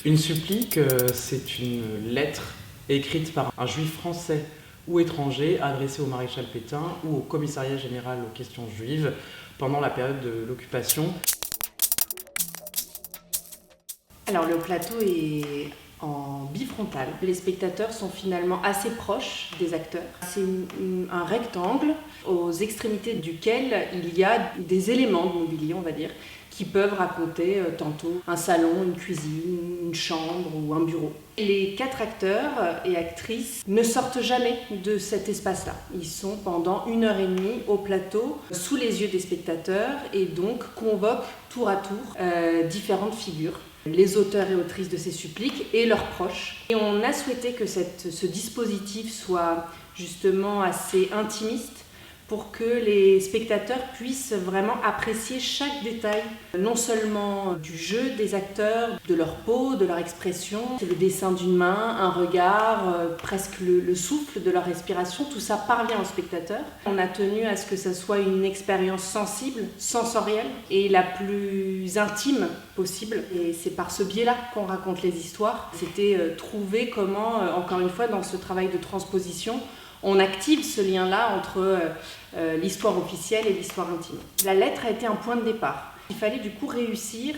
Une supplique, c'est une lettre écrite par un juif français ou étranger adressée au maréchal Pétain ou au commissariat général aux questions juives pendant la période de l'occupation. Alors le plateau est en bifrontal. Les spectateurs sont finalement assez proches des acteurs. C'est un rectangle aux extrémités duquel il y a des éléments de mobilier, on va dire, qui peuvent raconter tantôt un salon, une cuisine, une chambre ou un bureau. Les 4 acteurs et actrices ne sortent jamais de cet espace-là. Ils sont pendant 1h30 au plateau, sous les yeux des spectateurs, et donc convoquent tour à tour différentes figures, les auteurs et autrices de ces suppliques et leurs proches. Et on a souhaité que ce dispositif soit justement assez intimiste pour que les spectateurs puissent vraiment apprécier chaque détail, non seulement du jeu des acteurs, de leur peau, de leur expression, le dessin d'une main, un regard, presque le souffle de leur respiration, tout ça parvient au spectateur. On a tenu à ce que ça soit une expérience sensible, sensorielle et la plus intime possible. Et c'est par ce biais-là qu'on raconte les histoires. C'était trouver comment, encore une fois, dans ce travail de transposition, on active ce lien-là entre l'histoire officielle et l'histoire intime. La lettre a été un point de départ. Il fallait du coup réussir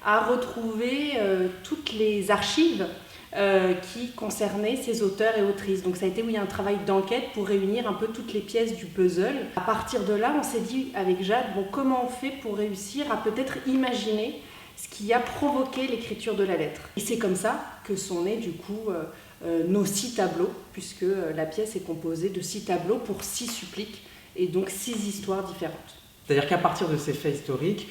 à retrouver toutes les archives qui concernaient ces auteurs et autrices. Donc ça a été un travail d'enquête pour réunir un peu toutes les pièces du puzzle. À partir de là, on s'est dit avec Jade, comment on fait pour réussir à peut-être imaginer ce qui a provoqué l'écriture de la lettre. Et c'est comme ça que sont nés du coup nos 6 tableaux, puisque la pièce est composée de 6 tableaux pour 6 suppliques, et donc 6 histoires différentes. C'est-à-dire qu'à partir de ces faits historiques,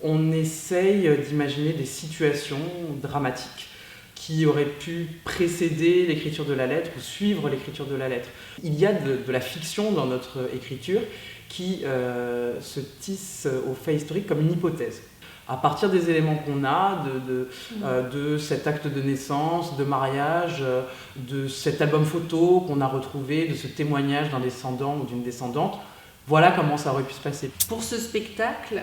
on essaye d'imaginer des situations dramatiques qui auraient pu précéder l'écriture de la lettre ou suivre l'écriture de la lettre. Il y a de la fiction dans notre écriture qui se tisse aux faits historiques comme une hypothèse. À partir des éléments qu'on a, de cet acte de naissance, de mariage, de cet album photo qu'on a retrouvé, de ce témoignage d'un descendant ou d'une descendante, voilà comment ça aurait pu se passer. Pour ce spectacle,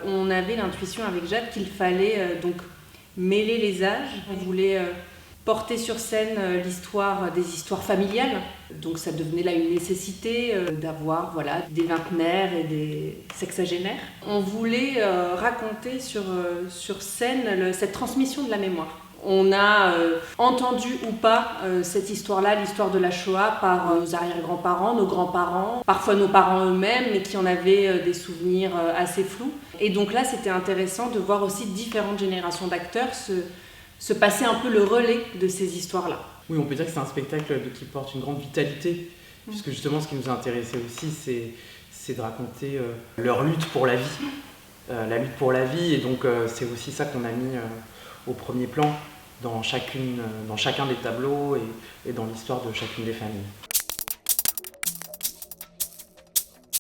on avait l'intuition avec Jade qu'il fallait donc mêler les âges. On voulait porter sur scène l'histoire des histoires familiales. Donc ça devenait là une nécessité d'avoir des vingtenaires et des sexagénaires. On voulait raconter sur scène cette transmission de la mémoire. On a entendu ou pas cette histoire-là, l'histoire de la Shoah, par nos arrière-grands-parents, nos grands-parents, parfois nos parents eux-mêmes, mais qui en avaient des souvenirs assez flous. Et donc là, c'était intéressant de voir aussi différentes générations d'acteurs se passer un peu le relais de ces histoires-là. Oui, on peut dire que c'est un spectacle qui porte une grande vitalité, puisque justement ce qui nous a intéressés aussi, c'est de raconter leur lutte pour la vie. La lutte pour la vie, et donc c'est aussi ça qu'on a mis au premier plan dans chacun des tableaux et dans l'histoire de chacune des familles.